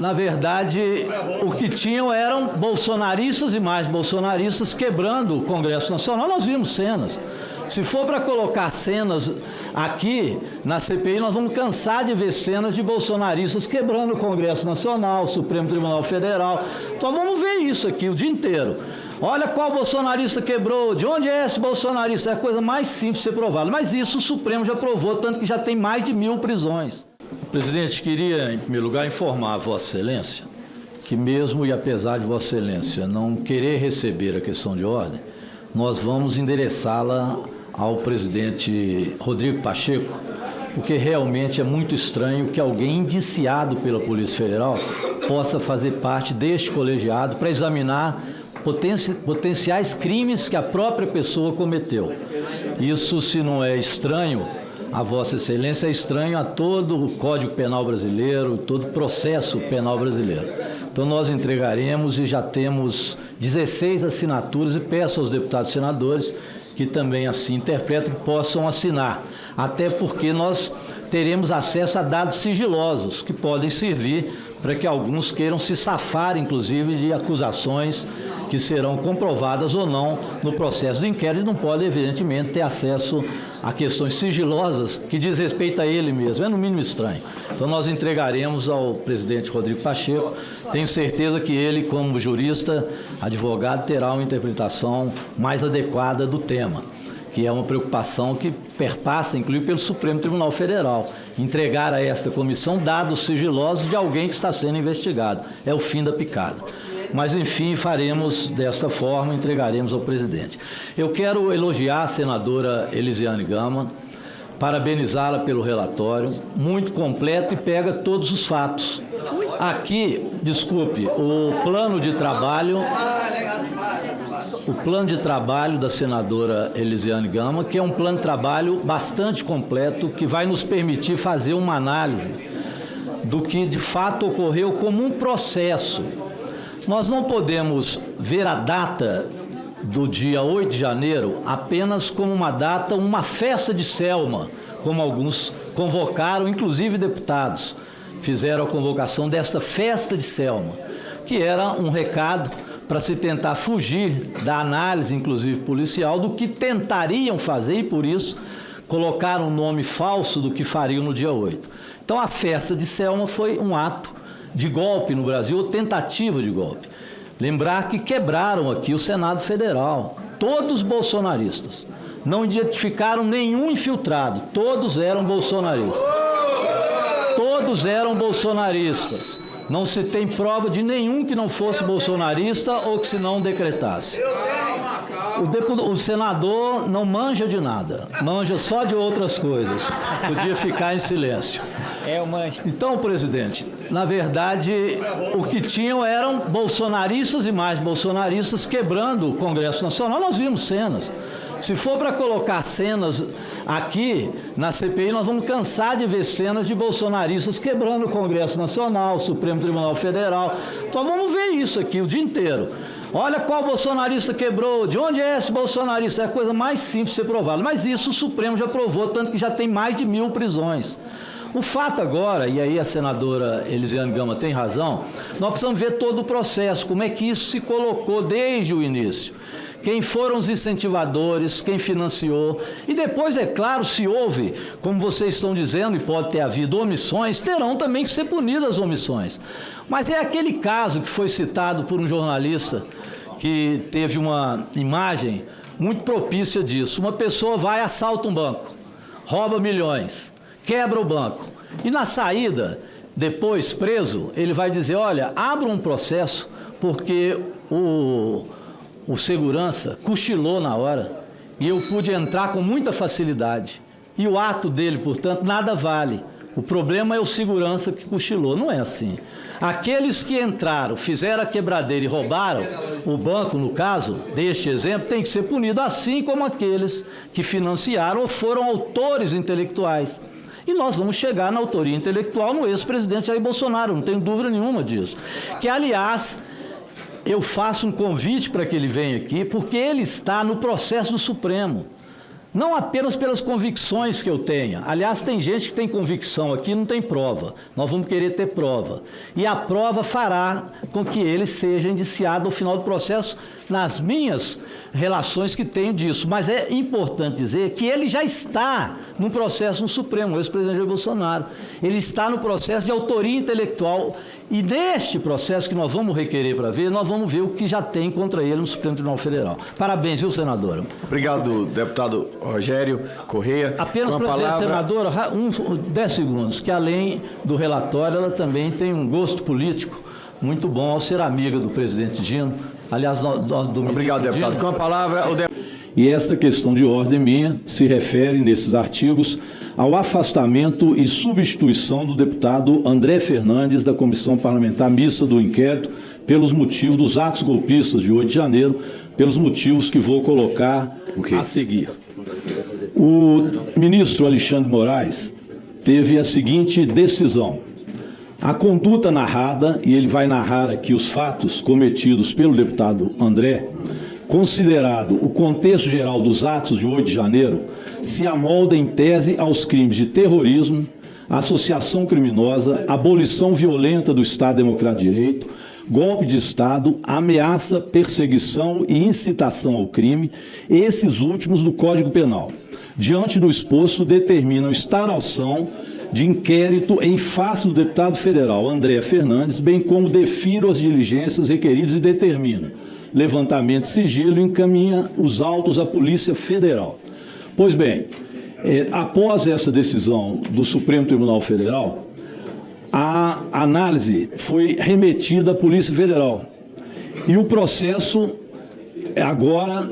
Na verdade, o que tinham eram bolsonaristas e mais bolsonaristas quebrando o Congresso Nacional. Nós vimos cenas. Se for para colocar cenas aqui na CPI, nós vamos cansar de ver cenas de bolsonaristas quebrando o Congresso Nacional, o Supremo Tribunal Federal. Então vamos ver isso aqui o dia inteiro. Olha qual bolsonarista quebrou, de onde é esse bolsonarista? É a coisa mais simples de ser provada. Mas isso o Supremo já provou, tanto que já tem mais de 1000 prisões. Presidente, queria, em primeiro lugar, informar a Vossa Excelência que mesmo e apesar de Vossa Excelência não querer receber a questão de ordem, nós vamos endereçá-la ao presidente Rodrigo Pacheco, porque realmente é muito estranho que alguém indiciado pela Polícia Federal possa fazer parte deste colegiado para examinar potenciais crimes que a própria pessoa cometeu. Isso, se não é estranho a Vossa Excelência, é estranho a todo o Código Penal brasileiro, todo o processo penal brasileiro. Então nós entregaremos e já temos 16 assinaturas e peço aos deputados e senadores que também assim interpretam que possam assinar, até porque nós teremos acesso a dados sigilosos que podem servir para que alguns queiram se safar, inclusive, de acusações que serão comprovadas ou não no processo do inquérito e não podem, evidentemente, ter acesso a questões sigilosas que diz respeito a ele mesmo. É, no mínimo, estranho. Então, nós entregaremos ao presidente Rodrigo Pacheco. Tenho certeza que ele, como jurista, advogado, terá uma interpretação mais adequada do tema, que é uma preocupação que perpassa, inclusive, pelo Supremo Tribunal Federal. Entregar a esta comissão dados sigilosos de alguém que está sendo investigado. É o fim da picada. Mas, enfim, faremos desta forma, entregaremos ao presidente. Eu quero elogiar a senadora Elisiane Gama, parabenizá-la pelo relatório, muito completo e pega todos os fatos. Aqui, desculpe, o plano de trabalho da senadora Elisiane Gama, que é um plano de trabalho bastante completo, que vai nos permitir fazer uma análise do que de fato ocorreu como um processo. Nós não podemos ver a data do dia 8 de janeiro apenas como uma data, uma festa de Selma, como alguns convocaram, inclusive deputados, fizeram a convocação desta festa de Selma, que era um recado para se tentar fugir da análise, inclusive policial, do que tentariam fazer e, por isso, colocaram um nome falso do que fariam no dia 8. Então, a festa de Selma foi um ato de golpe no Brasil, ou tentativa de golpe. Lembrar que quebraram aqui o Senado Federal, todos bolsonaristas. Não identificaram nenhum infiltrado, todos eram bolsonaristas. Todos eram bolsonaristas. Não se tem prova de nenhum que não fosse bolsonarista ou que se não decretasse. O senador não manja de nada, manja só de outras coisas. Podia ficar em silêncio. Então, presidente, na verdade, o que tinham eram bolsonaristas e mais bolsonaristas quebrando o Congresso Nacional. Nós vimos cenas. Se for para colocar cenas aqui na CPI, nós vamos cansar de ver cenas de bolsonaristas quebrando o Congresso Nacional, o Supremo Tribunal Federal. Então vamos ver isso aqui o dia inteiro. Olha qual bolsonarista quebrou, de onde é esse bolsonarista? É a coisa mais simples de ser provada. Mas isso o Supremo já provou, tanto que já tem mais de 1000 prisões. O fato agora, e aí a senadora Elisiane Gama tem razão, nós precisamos ver todo o processo, como é que isso se colocou desde o início. Quem foram os incentivadores, quem financiou. E depois, é claro, se houve, como vocês estão dizendo, e pode ter havido omissões, terão também que ser punidas as omissões. Mas é aquele caso que foi citado por um jornalista que teve uma imagem muito propícia disso. Uma pessoa vai, assalta um banco, rouba milhões, quebra o banco. E na saída, depois preso, ele vai dizer, olha, abra um processo porque o segurança cochilou na hora e eu pude entrar com muita facilidade. E o ato dele, portanto, nada vale. O problema é o segurança que cochilou. Não é assim. Aqueles que entraram, fizeram a quebradeira e roubaram o banco, no caso deste exemplo, tem que ser punido, assim como aqueles que financiaram ou foram autores intelectuais. E nós vamos chegar na autoria intelectual no ex-presidente Jair Bolsonaro, não tenho dúvida nenhuma disso. Que, aliás, eu faço um convite para que ele venha aqui, porque ele está no processo do Supremo. Não apenas pelas convicções que eu tenha. Aliás, tem gente que tem convicção aqui e não tem prova. Nós vamos querer ter prova. E a prova fará com que ele seja indiciado no final do processo, nas minhas relações que tenho disso. Mas é importante dizer que ele já está no processo no Supremo, o ex-presidente Jair Bolsonaro. Ele está no processo de autoria intelectual. E neste processo que nós vamos requerer para ver, nós vamos ver o que já tem contra ele no Supremo Tribunal Federal. Parabéns, viu, senadora? Obrigado, deputado Rogério Correia. Apenas para dizer, senadora, 10 segundos, que além do relatório, ela também tem um gosto político muito bom ao ser amiga do presidente Dino. Aliás, do Obrigado, deputado. Dino. Com a palavra, o deputado. E esta questão de ordem minha se refere, nesses artigos, ao afastamento e substituição do deputado André Fernandes da Comissão Parlamentar Mista do Inquérito pelos motivos dos atos golpistas de 8 de janeiro, pelos motivos que vou colocar a seguir. O ministro Alexandre Moraes teve a seguinte decisão. A conduta narrada, e ele vai narrar aqui os fatos cometidos pelo deputado André, considerado o contexto geral dos atos de 8 de janeiro, se amolda em tese aos crimes de terrorismo, associação criminosa, abolição violenta do Estado Democrático de Direito, golpe de Estado, ameaça, perseguição e incitação ao crime, esses últimos do Código Penal. Diante do exposto, determinam instauração de inquérito em face do deputado federal André Fernandes, bem como defiro as diligências requeridas e determina levantamento de sigilo e encaminha os autos à Polícia Federal. Pois bem, após essa decisão do Supremo Tribunal Federal, a análise foi remetida à Polícia Federal. E o processo agora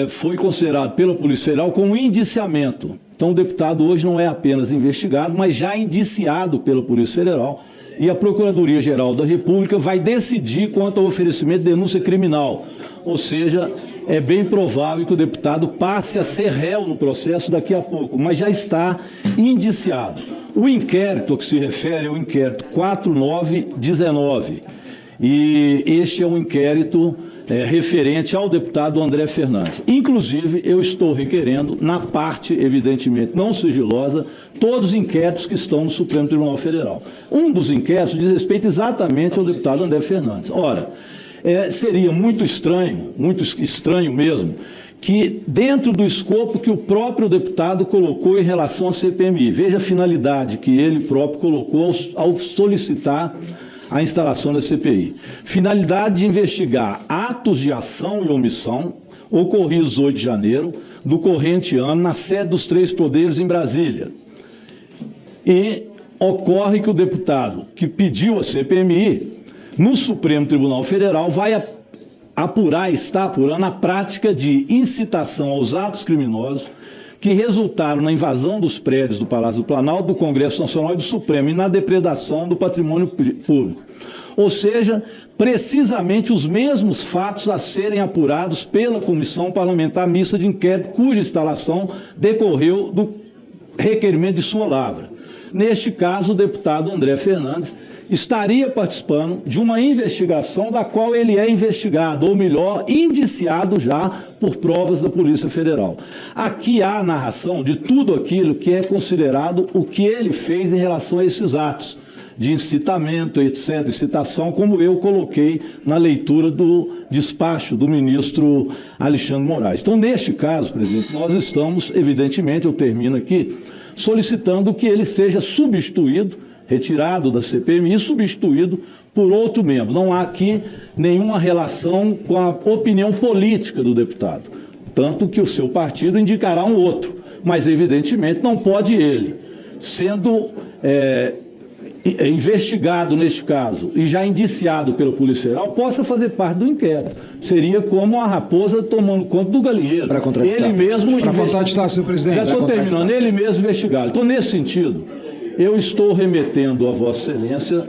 foi considerado pela Polícia Federal como indiciamento. Então o deputado hoje não é apenas investigado, mas já indiciado pela Polícia Federal. E a Procuradoria-Geral da República vai decidir quanto ao oferecimento de denúncia criminal. Ou seja, é bem provável que o deputado passe a ser réu no processo daqui a pouco, mas já está indiciado. O inquérito que se refere é o inquérito 4919. E este é um inquérito referente ao deputado André Fernandes. Inclusive, eu estou requerendo, na parte, evidentemente, não sigilosa, todos os inquéritos que estão no Supremo Tribunal Federal. Um dos inquéritos diz respeito exatamente ao deputado André Fernandes. Ora, seria muito estranho mesmo, que dentro do escopo que o próprio deputado colocou em relação à CPMI, veja a finalidade que ele próprio colocou ao solicitar a instalação da CPI. Finalidade de investigar atos de ação e omissão ocorridos 8 de janeiro do corrente ano na sede dos 3 poderes em Brasília. E ocorre que o deputado que pediu a CPMI, no Supremo Tribunal Federal, vai apurar, está apurando a prática de incitação aos atos criminosos que resultaram na invasão dos prédios do Palácio do Planalto, do Congresso Nacional e do Supremo, e na depredação do patrimônio público. Ou seja, precisamente os mesmos fatos a serem apurados pela Comissão Parlamentar Mista de Inquérito, cuja instalação decorreu do requerimento de sua lavra. Neste caso, o deputado André Fernandes estaria participando de uma investigação da qual ele é investigado, ou melhor, indiciado já por provas da Polícia Federal. Aqui há a narração de tudo aquilo que é considerado o que ele fez em relação a esses atos de incitamento, etc., incitação, como eu coloquei na leitura do despacho do ministro Alexandre Moraes. Então, neste caso, presidente, nós estamos, evidentemente, eu termino aqui, solicitando que ele seja substituído, retirado da CPMI e substituído por outro membro. Não há aqui nenhuma relação com a opinião política do deputado, tanto que o seu partido indicará um outro, mas evidentemente não pode ele, sendo investigado neste caso e já indiciado pela Polícia Federal, possa fazer parte do inquérito. Seria como a raposa tomando conta do galinheiro. Ele mesmo... Para vontade está, senhor presidente. Já estou terminando. Ele mesmo investigado. Então, nesse sentido, eu estou remetendo a Vossa Excelência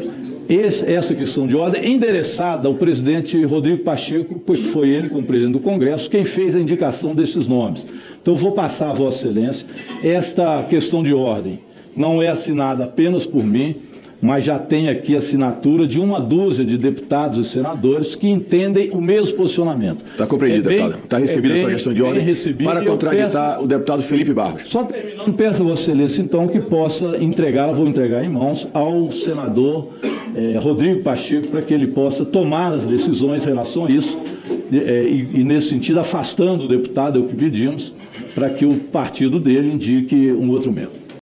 essa questão de ordem endereçada ao presidente Rodrigo Pacheco, porque foi ele, como presidente do Congresso, quem fez a indicação desses nomes. Então, vou passar a Vossa Excelência esta questão de ordem. Não é assinada apenas por mim, mas já tem aqui a assinatura de uma dúzia de deputados e senadores que entendem o mesmo posicionamento. Está compreendido, deputado. Está recebida a sua questão de ordem para contraditar o deputado Felipe Barros. Só terminando, peço a Vossa Excelência, então, que possa entregá-la, vou entregar em mãos, ao senador Rodrigo Pacheco, para que ele possa tomar as decisões em relação a isso, e nesse sentido, afastando o deputado, é o que pedimos, para que o partido dele indique um outro membro.